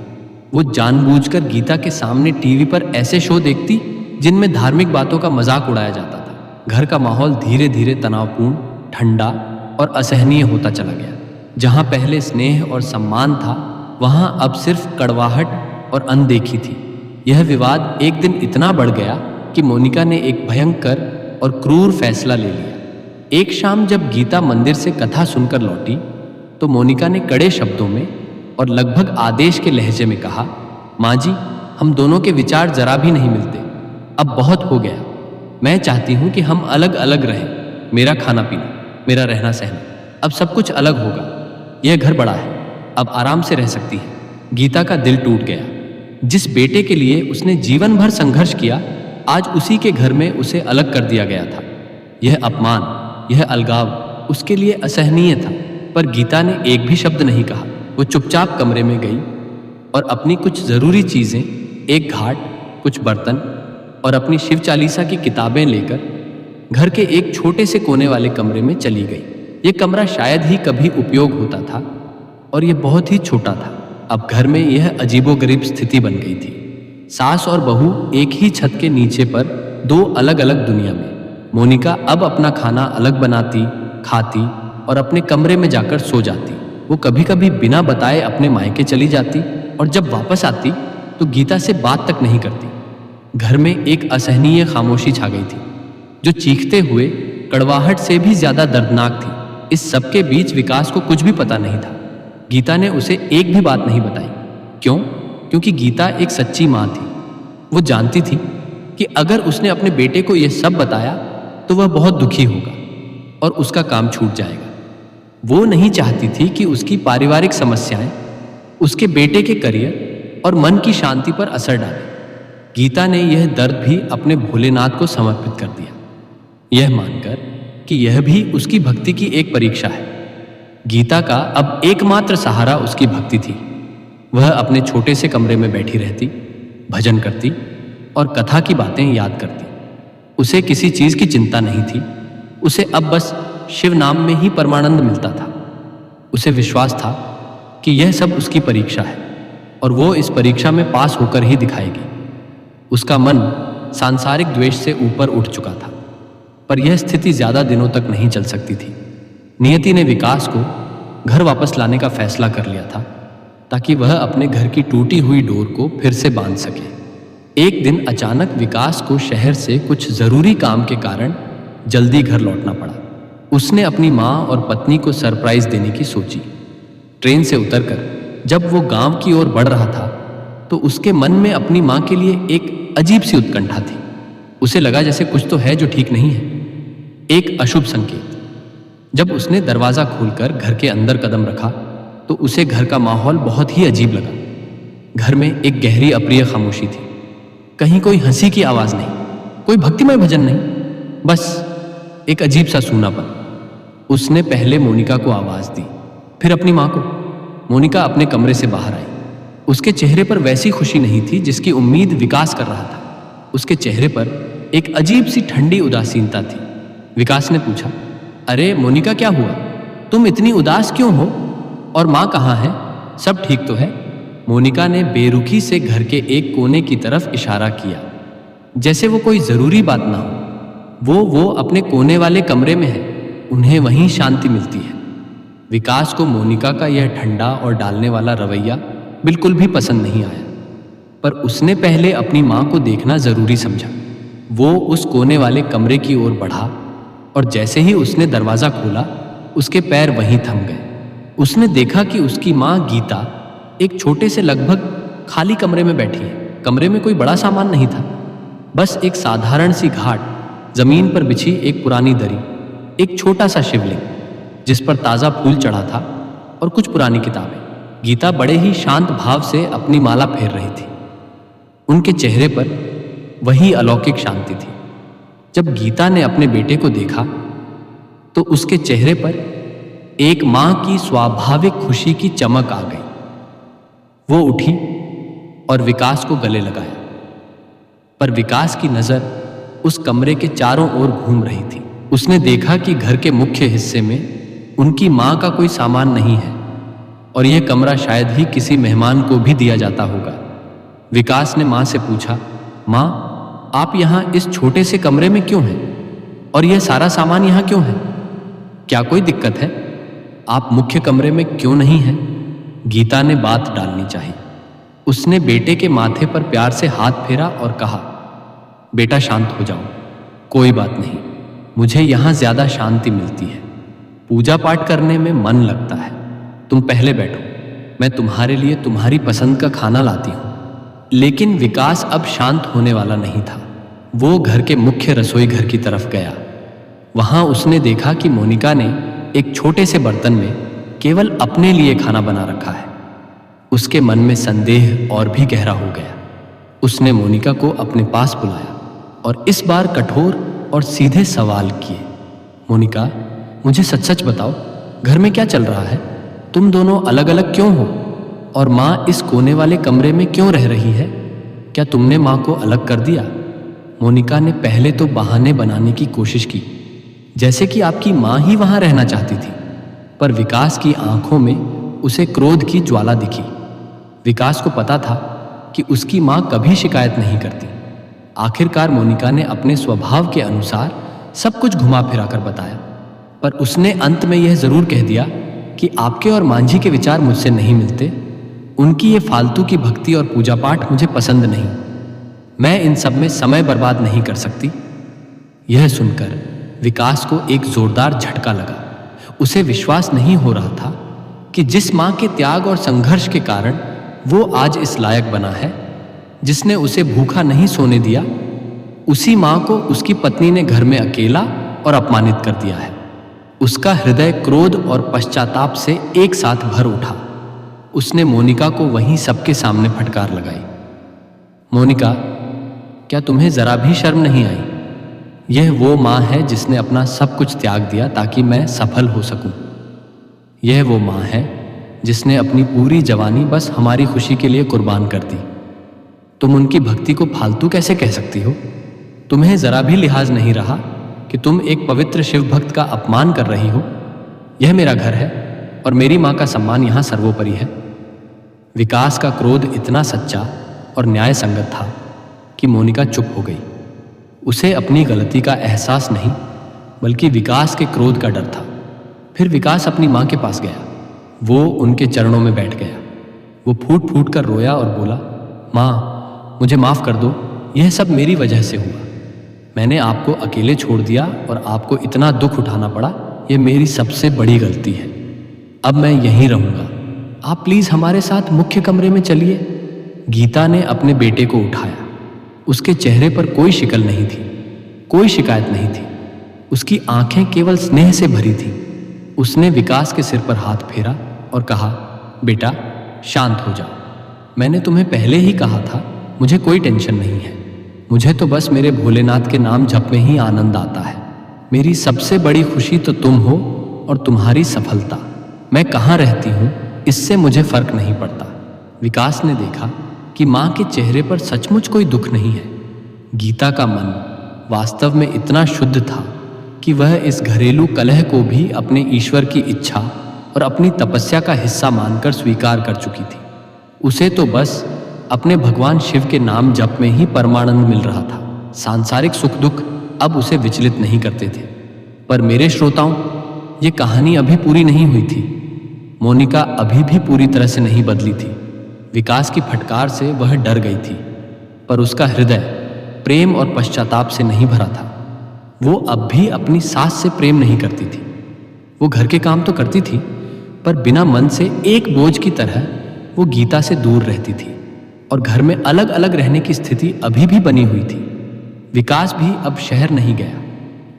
वो जानबूझकर गीता के सामने टीवी पर ऐसे शो देखती जिनमें धार्मिक बातों का मजाक उड़ाया जाता था। घर का माहौल धीरे धीरे तनावपूर्ण, ठंडा और असहनीय होता चला गया। जहाँ पहले स्नेह और सम्मान था, वहाँ अब सिर्फ कड़वाहट और अनदेखी थी। यह विवाद एक दिन इतना बढ़ गया कि मोनिका ने एक भयंकर और क्रूर फैसला ले लिया। एक शाम जब गीता मंदिर से कथा सुनकर लौटी, तो मोनिका ने कड़े शब्दों में और लगभग आदेश के लहजे में कहा, माँ जी, हम दोनों के विचार जरा भी नहीं मिलते। अब बहुत हो गया। मैं चाहती हूँ कि हम अलग अलग रहें। मेरा खाना पीना, मेरा रहना सहना, अब सब कुछ अलग होगा। यह घर बड़ा है, अब आराम से रह सकती है। गीता का दिल टूट गया। जिस बेटे के लिए उसने जीवन भर संघर्ष किया, आज उसी के घर में उसे अलग कर दिया गया था। यह अपमान, यह अलगाव उसके लिए असहनीय था। पर गीता ने एक भी शब्द नहीं कहा। वो चुपचाप कमरे में गई और अपनी कुछ जरूरी चीजें, एक घाट, कुछ बर्तन और अपनी शिव चालीसा की किताबें लेकर घर के एक छोटे से कोने वाले कमरे में चली गई। ये कमरा शायद ही कभी उपयोग होता था और यह बहुत ही छोटा था। अब घर में यह अजीबोगरीब स्थिति बन गई थी। सास और बहू एक ही छत के नीचे पर दो अलग अलग दुनिया में। मोनिका अब अपना खाना अलग बनाती, खाती और अपने कमरे में जाकर सो जाती। वो कभी कभी बिना बताए अपने मायके चली जाती और जब वापस आती तो गीता से बात तक नहीं करती। घर में एक असहनीय खामोशी छा गई थी, जो चीखते हुए कड़वाहट से भी ज्यादा दर्दनाक थी। इस सबके बीच विकास को कुछ भी पता नहीं था। गीता ने उसे एक भी बात नहीं बताई। क्यों? क्योंकि गीता एक सच्ची माँ थी। वो जानती थी कि अगर उसने अपने बेटे को यह सब बताया तो वह बहुत दुखी होगा और उसका काम छूट जाएगा। वो नहीं चाहती थी कि उसकी पारिवारिक समस्याएं उसके बेटे के करियर और मन की शांति पर असर डालें। गीता ने यह दर्द भी अपने भोलेनाथ को समर्पित कर दिया, यह मानकर कि यह भी उसकी भक्ति की एक परीक्षा है। गीता का अब एकमात्र सहारा उसकी भक्ति थी। वह अपने छोटे से कमरे में बैठी रहती, भजन करती और कथा की बातें याद करती। उसे किसी चीज की चिंता नहीं थी। उसे अब बस शिव नाम में ही परमानंद मिलता था। उसे विश्वास था कि यह सब उसकी परीक्षा है और वो इस परीक्षा में पास होकर ही दिखाएगी। उसका मन सांसारिक द्वेष से ऊपर उठ चुका था, पर यह स्थिति ज्यादा दिनों तक नहीं चल सकती थी। नियति ने विकास को घर वापस लाने का फैसला कर लिया था, ताकि वह अपने घर की टूटी हुई डोर को फिर से बांध सके। एक दिन अचानक विकास को शहर से कुछ जरूरी काम के कारण जल्दी घर लौटना पड़ा। उसने अपनी माँ और पत्नी को सरप्राइज देने की सोची। ट्रेन से उतरकर जब वो गांव की ओर बढ़ रहा था, तो उसके मन में अपनी माँ के लिए एक अजीब सी उत्कंठा थी। उसे लगा जैसे कुछ तो है जो ठीक नहीं है, एक अशुभ संकेत। जब उसने दरवाजा खोलकर घर के अंदर कदम रखा, तो उसे घर का माहौल बहुत ही अजीब लगा। घर में एक गहरी अप्रिय खामोशी थी। कहीं कोई हंसी की आवाज नहीं, कोई भक्तिमय भजन नहीं, बस एक अजीब सा सूनापन। उसने पहले मोनिका को आवाज दी, फिर अपनी मां को। मोनिका अपने कमरे से बाहर आई। उसके चेहरे पर वैसी खुशी नहीं थी जिसकी उम्मीद विकास कर रहा था। उसके चेहरे पर एक अजीब सी ठंडी उदासीनता थी। विकास ने पूछा, अरे मोनिका, क्या हुआ? तुम इतनी उदास क्यों हो? और माँ कहाँ है? सब ठीक तो है? मोनिका ने बेरुखी से घर के एक कोने की तरफ इशारा किया, जैसे वो कोई जरूरी बात ना हो। वो अपने कोने वाले कमरे में है, उन्हें वहीं शांति मिलती है। विकास को मोनिका का यह ठंडा और डालने वाला रवैया बिल्कुल भी पसंद नहीं आया, पर उसने पहले अपनी माँ को देखना जरूरी समझा। वो उस कोने वाले कमरे की ओर बढ़ा और जैसे ही उसने दरवाजा खोला, उसके पैर वहीं थम गए। उसने देखा कि उसकी माँ गीता एक छोटे से लगभग खाली कमरे में बैठी है। कमरे में कोई बड़ा सामान नहीं था, बस एक साधारण सी घाट, जमीन पर बिछी एक पुरानी दरी, एक छोटा सा शिवलिंग जिस पर ताज़ा फूल चढ़ा था और कुछ पुरानी किताबें। गीता बड़े ही शांत भाव से अपनी माला फेर रही थी। उनके चेहरे पर वही अलौकिक शांति थी। जब गीता ने अपने बेटे को देखा तो उसके चेहरे पर एक मां की स्वाभाविक खुशी की चमक आ गई। वो उठी और विकास को गले लगाया, पर विकास की नजर उस कमरे के चारों ओर घूम रही थी। उसने देखा कि घर के मुख्य हिस्से में उनकी मां का कोई सामान नहीं है और यह कमरा शायद ही किसी मेहमान को भी दिया जाता होगा। विकास ने मां से पूछा, मां, आप यहां इस छोटे से कमरे में क्यों हैं? और यह सारा सामान यहां क्यों है? क्या कोई दिक्कत है? आप मुख्य कमरे में क्यों नहीं हैं? गीता ने बात डालनी चाहिए। उसने बेटे के माथे पर प्यार से हाथ फेरा और कहा, बेटा शांत हो जाओ, कोई बात नहीं, मुझे यहां ज्यादा शांति मिलती है। पूजा पाठ करने में मन लगता है। तुम पहले बैठो, मैं तुम्हारे लिए तुम्हारी पसंद का खाना लाती हूं। लेकिन विकास अब शांत होने वाला नहीं था। वो घर के मुख्य रसोई घर की तरफ गया। वहां उसने देखा कि मोनिका ने एक छोटे से बर्तन में केवल अपने लिए खाना बना रखा है। उसके मन में संदेह और भी गहरा हो गया। उसने मोनिका को अपने पास बुलाया और इस बार कठोर और सीधे सवाल किए, मोनिका, मुझे सच सच बताओ, घर में क्या चल रहा है? तुम दोनों अलग अलग क्यों हो? और माँ इस कोने वाले कमरे में क्यों रह रही है? क्या तुमने माँ को अलग कर दिया? मोनिका ने पहले तो बहाने बनाने की कोशिश की, जैसे कि आपकी माँ ही वहां रहना चाहती थी, पर विकास की आंखों में उसे क्रोध की ज्वाला दिखी। विकास को पता था कि उसकी माँ कभी शिकायत नहीं करती। आखिरकार मोनिका ने अपने स्वभाव के अनुसार सब कुछ घुमा फिरा कर बताया, पर उसने अंत में यह जरूर कह दिया कि आपके और मांझी के विचार मुझसे नहीं मिलते। उनकी ये फालतू की भक्ति और पूजा पाठ मुझे पसंद नहीं। मैं इन सब में समय बर्बाद नहीं कर सकती। यह सुनकर विकास को एक जोरदार झटका लगा। उसे विश्वास नहीं हो रहा था कि जिस मां के त्याग और संघर्ष के कारण वो आज इस लायक बना है, जिसने उसे भूखा नहीं सोने दिया, उसी मां को उसकी पत्नी ने घर में अकेला और अपमानित कर दिया है। उसका हृदय क्रोध और पश्चाताप से एक साथ भर उठा। उसने मोनिका को वहीं सबके सामने फटकार लगाई, मोनिका, क्या तुम्हें जरा भी शर्म नहीं आई? यह वो माँ है जिसने अपना सब कुछ त्याग दिया ताकि मैं सफल हो सकूं। यह वो माँ है जिसने अपनी पूरी जवानी बस हमारी खुशी के लिए कुर्बान कर दी। तुम उनकी भक्ति को फालतू कैसे कह सकती हो? तुम्हें जरा भी लिहाज नहीं रहा कि तुम एक पवित्र शिव भक्त का अपमान कर रही हो। यह मेरा घर है और मेरी माँ का सम्मान यहाँ सर्वोपरि है। विकास का क्रोध इतना सच्चा और न्याय संगत था कि मोनिका चुप हो गई। उसे अपनी गलती का एहसास नहीं, बल्कि विकास के क्रोध का डर था। फिर विकास अपनी माँ के पास गया। वो उनके चरणों में बैठ गया। वो फूट फूट कर रोया और बोला, माँ, मुझे माफ़ कर दो, यह सब मेरी वजह से हुआ। मैंने आपको अकेले छोड़ दिया और आपको इतना दुख उठाना पड़ा। यह मेरी सबसे बड़ी गलती है। अब मैं यहीं रहूँगा। आप प्लीज़ हमारे साथ मुख्य कमरे में चलिए। गीता ने अपने बेटे को उठाया। उसके चेहरे पर कोई शिकल नहीं थी, कोई शिकायत नहीं थी। उसकी आंखें केवल स्नेह से भरी थीं। उसने विकास के सिर पर हाथ फेरा और कहा, बेटा शांत हो जाओ, मैंने तुम्हें पहले ही कहा था मुझे कोई टेंशन नहीं है। मुझे तो बस मेरे भोलेनाथ के नाम जप में ही आनंद आता है। मेरी सबसे बड़ी खुशी तो तुम हो और तुम्हारी सफलता। मैं कहाँ रहती हूँ इससे मुझे फर्क नहीं पड़ता। विकास ने देखा कि माँ के चेहरे पर सचमुच कोई दुख नहीं है। गीता का मन वास्तव में इतना शुद्ध था कि वह इस घरेलू कलह को भी अपने ईश्वर की इच्छा और अपनी तपस्या का हिस्सा मानकर स्वीकार कर चुकी थी। उसे तो बस अपने भगवान शिव के नाम जप में ही परमानंद मिल रहा था। सांसारिक सुख दुख अब उसे विचलित नहीं करते थे। पर मेरे श्रोताओं, ये कहानी अभी पूरी नहीं हुई थी। मोनिका अभी भी पूरी तरह से नहीं बदली थी। विकास की फटकार से वह डर गई थी, पर उसका हृदय प्रेम और पश्चाताप से नहीं भरा था। वो अब भी अपनी सास से प्रेम नहीं करती थी। वो घर के काम तो करती थी, पर बिना मन से एक बोझ की तरह वो गीता से दूर रहती थी और घर में अलग अलग रहने की स्थिति अभी भी बनी हुई थी। विकास भी अब शहर नहीं गया,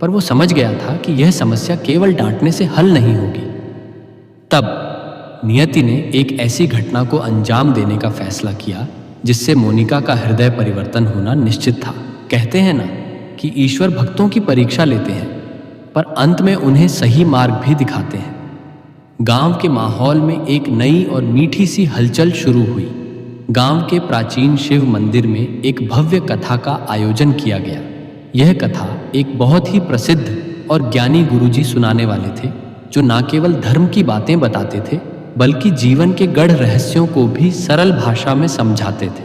पर वो समझ गया था कि यह समस्या केवल डांटने से हल नहीं होगी। तब नियति ने एक ऐसी घटना को अंजाम देने का फैसला किया जिससे मोनिका का हृदय परिवर्तन होना निश्चित था। कहते हैं ना कि ईश्वर भक्तों की परीक्षा लेते हैं, पर अंत में उन्हें सही मार्ग भी दिखाते हैं। गांव के माहौल में एक नई और मीठी सी हलचल शुरू हुई। गांव के प्राचीन शिव मंदिर में एक भव्य कथा का आयोजन किया गया। यह कथा एक बहुत ही प्रसिद्ध और ज्ञानी गुरुजी सुनाने वाले थे, जो न केवल धर्म की बातें बताते थे बल्कि जीवन के गढ़ रहस्यों को भी सरल भाषा में समझाते थे।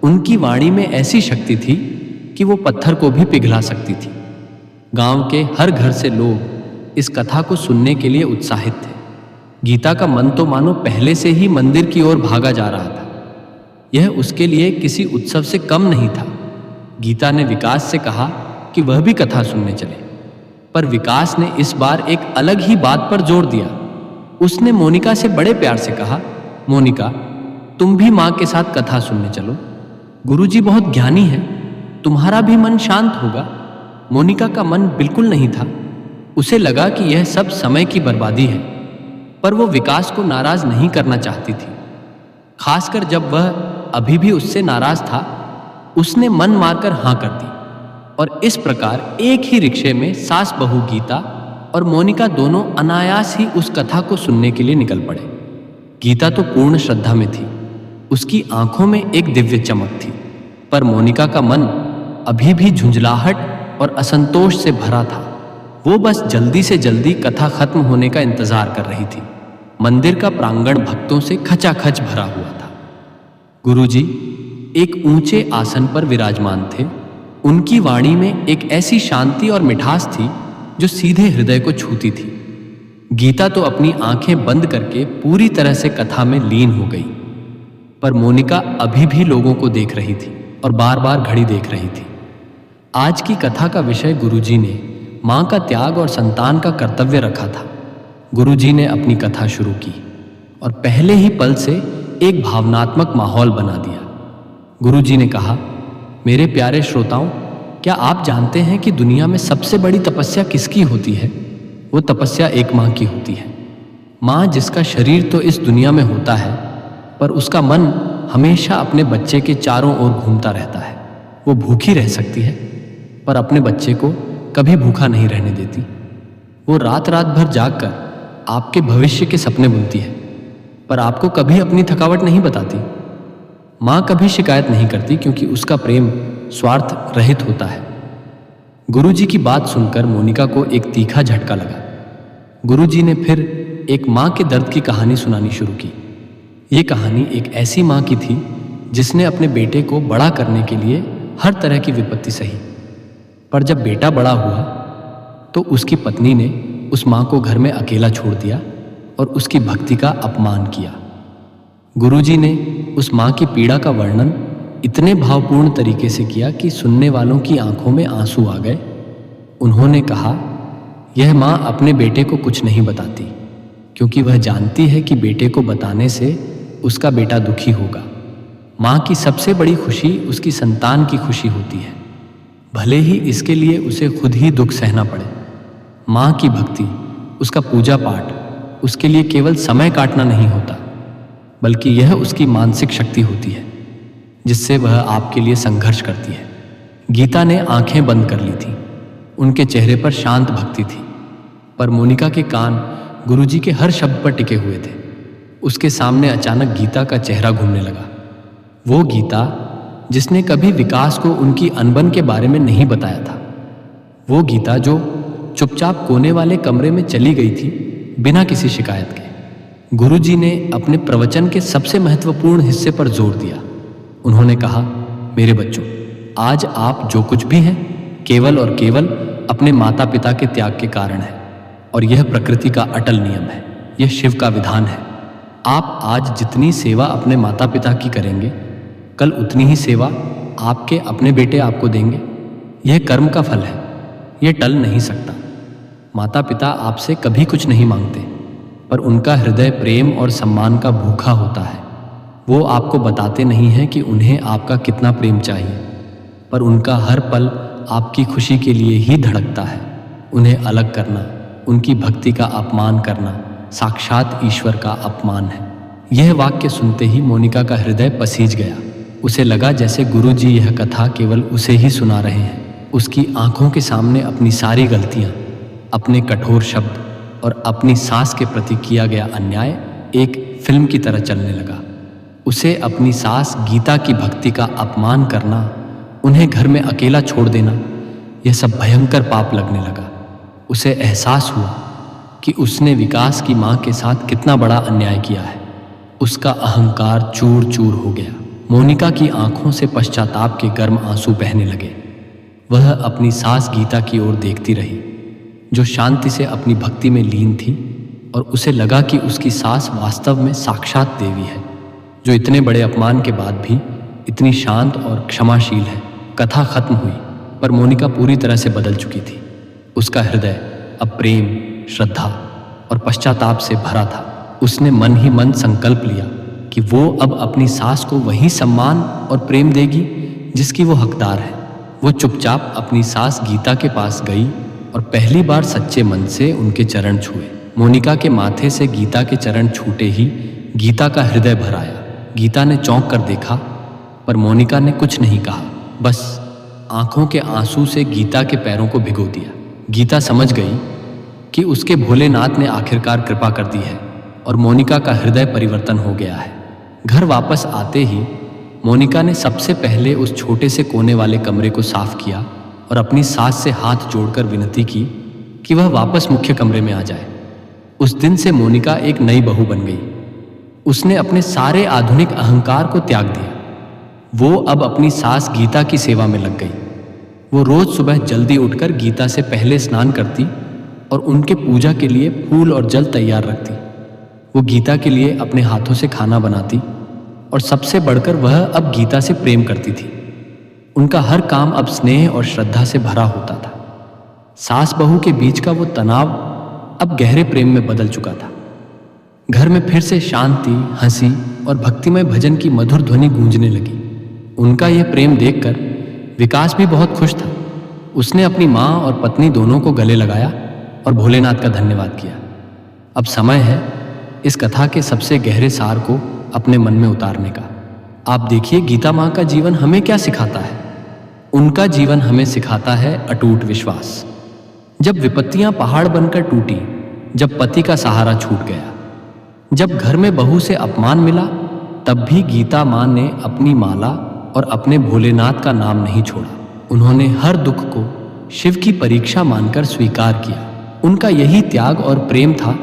उनकी वाणी में ऐसी शक्ति थी कि वो पत्थर को भी पिघला सकती थी। गांव के हर घर से लोग इस कथा को सुनने के लिए उत्साहित थे। गीता का मन तो मानो पहले से ही मंदिर की ओर भागा जा रहा था। यह उसके लिए किसी उत्सव से कम नहीं था। गीता ने विकास से कहा कि वह भी कथा सुनने चले, पर विकास ने इस बार एक अलग ही बात पर जोर दिया। उसने मोनिका से बड़े प्यार से कहा, मोनिका, तुम भी माँ के साथ कथा सुनने चलो। गुरुजी बहुत ज्ञानी हैं, तुम्हारा भी मन शांत होगा। मोनिका का मन बिल्कुल नहीं था। उसे लगा कि यह सब समय की बर्बादी है, पर वो विकास को नाराज नहीं करना चाहती थी, खासकर जब वह अभी भी उससे नाराज था। उसने मन मारकर हाँ कर दी और इस प्रकार एक ही रिक्शे में सास बहू गीता और मोनिका दोनों अनायास ही उस कथा को सुनने के लिए निकल पड़े। गीता तो पूर्ण श्रद्धा में थी, उसकी आंखों में एक दिव्य चमक थी, पर मोनिका का मन अभी भी झुंझलाहट और असंतोष से भरा था। वो बस जल्दी से जल्दी कथा खत्म होने का इंतजार कर रही थी। मंदिर का प्रांगण भक्तों से खचाखच भरा हुआ था। गुरुजी एक ऊंचे आसन पर विराजमान थे। उनकी वाणी में एक ऐसी शांति और मिठास थी जो सीधे हृदय को छूती थी। गीता तो अपनी आंखें बंद करके पूरी तरह से कथा में लीन हो गई, पर मोनिका अभी भी लोगों को देख रही थी और बार बार घड़ी देख रही थी। आज की कथा का विषय गुरुजी ने माँ का त्याग और संतान का कर्तव्य रखा था। गुरुजी ने अपनी कथा शुरू की और पहले ही पल से एक भावनात्मक माहौल बना दिया। गुरुजी ने कहा, मेरे प्यारे श्रोताओं, क्या आप जानते हैं कि दुनिया में सबसे बड़ी तपस्या किसकी होती है? वो तपस्या एक माँ की होती है। माँ जिसका शरीर तो इस दुनिया में होता है, पर उसका मन हमेशा अपने बच्चे के चारों ओर घूमता रहता है। वो भूखी रह सकती है, पर अपने बच्चे को कभी भूखा नहीं रहने देती। वो रात रात भर जागकर आपके भविष्य के सपने बुनती है, पर आपको कभी अपनी थकावट नहीं बताती। माँ कभी शिकायत नहीं करती क्योंकि उसका प्रेम स्वार्थ रहित होता है। गुरुजी की बात सुनकर मोनिका को एक तीखा झटका लगा। गुरुजी ने फिर एक माँ के दर्द की कहानी सुनानी शुरू की। ये कहानी एक ऐसी माँ की थी जिसने अपने बेटे को बड़ा करने के लिए हर तरह की विपत्ति सही, पर जब बेटा बड़ा हुआ तो उसकी पत्नी ने उस माँ को घर में अकेला छोड़ दिया और उसकी भक्ति का अपमान किया। गुरुजी ने उस माँ की पीड़ा का वर्णन इतने भावपूर्ण तरीके से किया कि सुनने वालों की आंखों में आंसू आ गए। उन्होंने कहा, यह माँ अपने बेटे को कुछ नहीं बताती क्योंकि वह जानती है कि बेटे को बताने से उसका बेटा दुखी होगा। माँ की सबसे बड़ी खुशी उसकी संतान की खुशी होती है, भले ही इसके लिए उसे खुद ही दुख सहना पड़े। माँ की भक्ति, उसका पूजा पाठ उसके लिए केवल समय काटना नहीं होता, बल्कि यह उसकी मानसिक शक्ति होती है जिससे वह आपके लिए संघर्ष करती है। गीता ने आंखें बंद कर ली थी। उनके चेहरे पर शांत भक्ति थी, पर मोनिका के कान गुरुजी के हर शब्द पर टिके हुए थे। उसके सामने अचानक गीता का चेहरा घूमने लगा। वो गीता जिसने कभी विकास को उनकी अनबन के बारे में नहीं बताया था। वो गीता जो चुपचाप कोने वाले कमरे में चली गई थी बिना किसी शिकायत के। गुरुजी ने अपने प्रवचन के सबसे महत्वपूर्ण हिस्से पर जोर दिया। उन्होंने कहा, मेरे बच्चों, आज आप जो कुछ भी हैं केवल और केवल अपने माता पिता के त्याग के कारण है, और यह प्रकृति का अटल नियम है, यह शिव का विधान है। आप आज जितनी सेवा अपने माता पिता की करेंगे, कल उतनी ही सेवा आपके अपने बेटे आपको देंगे। यह कर्म का फल है, यह टल नहीं सकता। माता पिता आपसे कभी कुछ नहीं मांगते, पर उनका हृदय प्रेम और सम्मान का भूखा होता है। वो आपको बताते नहीं हैं कि उन्हें आपका कितना प्रेम चाहिए, पर उनका हर पल आपकी खुशी के लिए ही धड़कता है। उन्हें अलग करना, उनकी भक्ति का अपमान करना साक्षात ईश्वर का अपमान है। यह वाक्य सुनते ही मोनिका का हृदय पसीज गया। उसे लगा जैसे गुरुजी यह कथा केवल उसे ही सुना रहे हैं। उसकी आंखों के सामने अपनी सारी गलतियां, अपने कठोर शब्द और अपनी सास के प्रति किया गया अन्याय एक फिल्म की तरह चलने लगा। उसे अपनी सास गीता की भक्ति का अपमान करना, उन्हें घर में अकेला छोड़ देना, यह सब भयंकर पाप लगने लगा। उसे एहसास हुआ कि उसने विकास की मां के साथ कितना बड़ा अन्याय किया है। उसका अहंकार चूर चूर हो गया। मोनिका की आंखों से पश्चाताप के गर्म आंसू बहने लगे। वह अपनी सास गीता की ओर देखती रही, जो शांति से अपनी भक्ति में लीन थी, और उसे लगा कि उसकी सास वास्तव में साक्षात देवी है, जो इतने बड़े अपमान के बाद भी इतनी शांत और क्षमाशील है। कथा खत्म हुई, पर मोनिका पूरी तरह से बदल चुकी थी। उसका हृदय अब प्रेम, श्रद्धा और पश्चाताप से भरा था। उसने मन ही मन संकल्प लिया कि वो अब अपनी सास को वही सम्मान और प्रेम देगी जिसकी वो हकदार है। वो चुपचाप अपनी सास गीता के पास गई और पहली बार सच्चे मन से उनके चरण छुए। मोनिका के माथे से गीता के चरण छूटे ही गीता का हृदय भर आया। गीता ने चौंक कर देखा, पर मोनिका ने कुछ नहीं कहा, बस आंखों के आंसू से गीता के पैरों को भिगो दिया। गीता समझ गई कि उसके भोलेनाथ ने आखिरकार कृपा कर दी है और मोनिका का हृदय परिवर्तन हो गया है। घर वापस आते ही मोनिका ने सबसे पहले उस छोटे से कोने वाले कमरे को साफ किया और अपनी सास से हाथ जोड़कर विनती की कि वह वापस मुख्य कमरे में आ जाए। उस दिन से मोनिका एक नई बहू बन गई। उसने अपने सारे आधुनिक अहंकार को त्याग दिया। वो अब अपनी सास गीता की सेवा में लग गई। वो रोज सुबह जल्दी उठकर गीता से पहले स्नान करती और उनके पूजा के लिए फूल और जल तैयार रखती। वो गीता के लिए अपने हाथों से खाना बनाती और सबसे बढ़कर वह अब गीता से प्रेम करती थी। उनका हर काम अब स्नेह और श्रद्धा से भरा होता था। सास बहू के बीच का वो तनाव अब गहरे प्रेम में बदल चुका था। घर में फिर से शांति, हंसी और भक्तिमय भजन की मधुर ध्वनि गूंजने लगी। उनका यह प्रेम देखकर विकास भी बहुत खुश था। उसने अपनी माँ और पत्नी दोनों को गले लगाया और भोलेनाथ का धन्यवाद किया। अब समय है इस कथा के सबसे गहरे सार को अपने मन में उतारने का। आप देखिए गीता माँ का जीवन हमें क्या सिखाता है। उनका जीवन हमें सिखाता है अटूट विश्वास। जब विपत्तियां पहाड़ बनकर टूटी, जब पति का सहारा छूट गया, जब घर में बहू से अपमान मिला, तब भी गीता माँ ने अपनी माला और अपने भोलेनाथ का नाम नहीं छोड़ा। उन्होंने हर दुख को शिव की परीक्षा मानकर स्वीकार किया। उनका यही त्याग और प्रेम था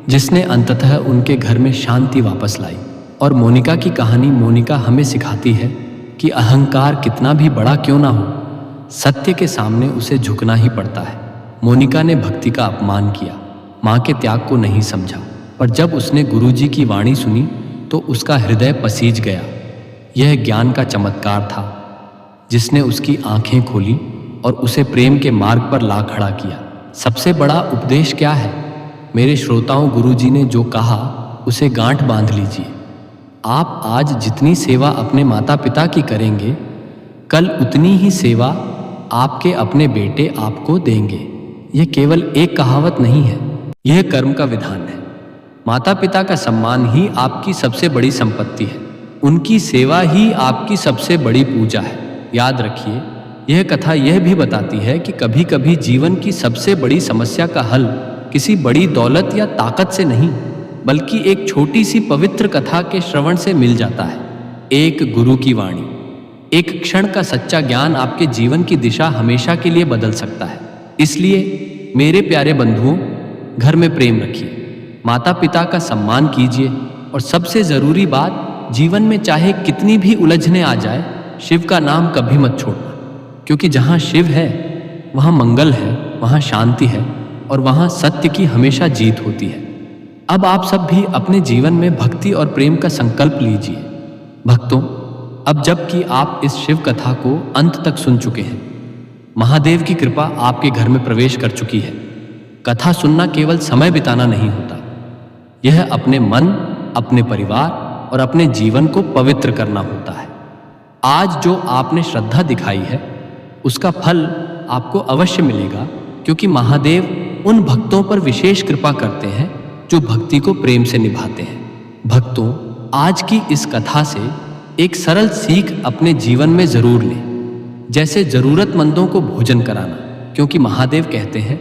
जिसने अंततः उनके घर में शांति वापस लाई। और मोनिका की कहानी मोनिका हमें सिखाती है कि अहंकार कितना भी बड़ा क्यों ना हो, सत्य के सामने उसे झुकना ही पड़ता है। मोनिका ने भक्ति का अपमान किया, माँ के त्याग को नहीं समझा, पर जब उसने गुरुजी की वाणी सुनी तो उसका हृदय पसीज गया। यह ज्ञान का चमत्कार था जिसने उसकी आंखें खोली और उसे प्रेम के मार्ग पर ला खड़ा किया। सबसे बड़ा उपदेश क्या है मेरे श्रोताओं? गुरुजी ने जो कहा उसे गांठ बांध लीजिए। आप आज जितनी सेवा अपने माता पिता की करेंगे, कल उतनी ही सेवा आपके अपने बेटे आपको देंगे। यह केवल एक कहावत नहीं है, यह कर्म का विधान है। माता पिता का सम्मान ही आपकी सबसे बड़ी संपत्ति है। उनकी सेवा ही आपकी सबसे बड़ी पूजा है। याद रखिए, यह कथा यह भी बताती है कि कभी कभी जीवन की सबसे बड़ी समस्या का हल किसी बड़ी दौलत या ताकत से नहीं, बल्कि एक छोटी सी पवित्र कथा के श्रवण से मिल जाता है। एक गुरु की वाणी, एक क्षण का सच्चा ज्ञान आपके जीवन की दिशा हमेशा के लिए बदल सकता है। इसलिए मेरे प्यारे बंधुओं, घर में प्रेम रखिए, माता पिता का सम्मान कीजिए और सबसे जरूरी बात, जीवन में चाहे कितनी भी उलझने आ जाए, शिव का नाम कभी मत छोड़ना, क्योंकि जहाँ शिव है वहाँ मंगल है, वहाँ शांति है और वहाँ सत्य की हमेशा जीत होती है। अब आप सब भी अपने जीवन में भक्ति और प्रेम का संकल्प लीजिए। भक्तों, अब जबकि आप इस शिव कथा को अंत तक सुन चुके हैं, महादेव की कृपा आपके घर में प्रवेश कर चुकी है। कथा सुनना केवल समय बिताना नहीं होता, यह अपने मन, अपने परिवार और अपने जीवन को पवित्र करना होता है। आज जो आपने श्रद्धा दिखाई है, उसका फल आपको अवश्य मिलेगा, क्योंकि महादेव उन भक्तों पर विशेष कृपा करते हैं जो भक्ति को प्रेम से निभाते हैं। भक्तों, आज की इस कथा से एक सरल सीख अपने जीवन में जरूर लें, जैसे जरूरतमंदों को भोजन कराना, क्योंकि महादेव कहते हैं,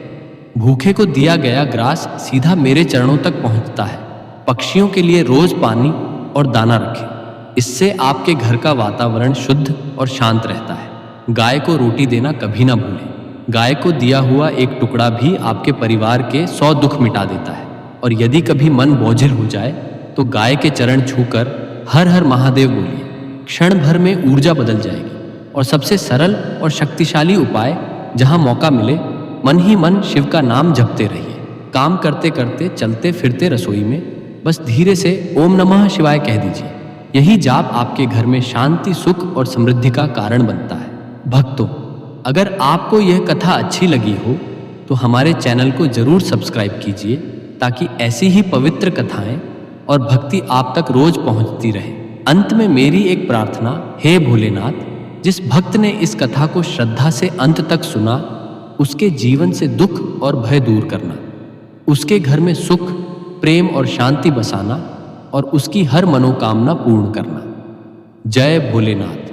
भूखे को दिया गया ग्रास सीधा मेरे चरणों तक पहुंचता है। पक्षियों के लिए रोज पानी और दाना रखें, इससे आपके घर का वातावरण शुद्ध और शांत रहता है। गाय को रोटी देना कभी ना भूलें, गाय को दिया हुआ एक टुकड़ा भी आपके परिवार के 100 दुख मिटा देता है। और यदि कभी मन बोझिल हो जाए तो गाय के चरण छूकर हर हर महादेव बोलिए, क्षण भर में ऊर्जा बदल जाएगी। और सबसे सरल और शक्तिशाली उपाय, जहां मौका मिले मन ही मन शिव का नाम जपते रहिए। काम करते करते, चलते फिरते रसोई में बस धीरे से ओम नमः शिवाय कह दीजिए। यही जाप आपके घर में शांति, सुख और समृद्धि का कारण बनता है। भक्तों, अगर आपको यह कथा अच्छी लगी हो तो हमारे चैनल को जरूर सब्सक्राइब कीजिए, ताकि ऐसी ही पवित्र कथाएं और भक्ति आप तक रोज पहुंचती रहे। अंत में मेरी एक प्रार्थना, हे भोलेनाथ, जिस भक्त ने इस कथा को श्रद्धा से अंत तक सुना, उसके जीवन से दुख और भय दूर करना, उसके घर में सुख, प्रेम और शांति बसाना और उसकी हर मनोकामना पूर्ण करना। जय भोलेनाथ।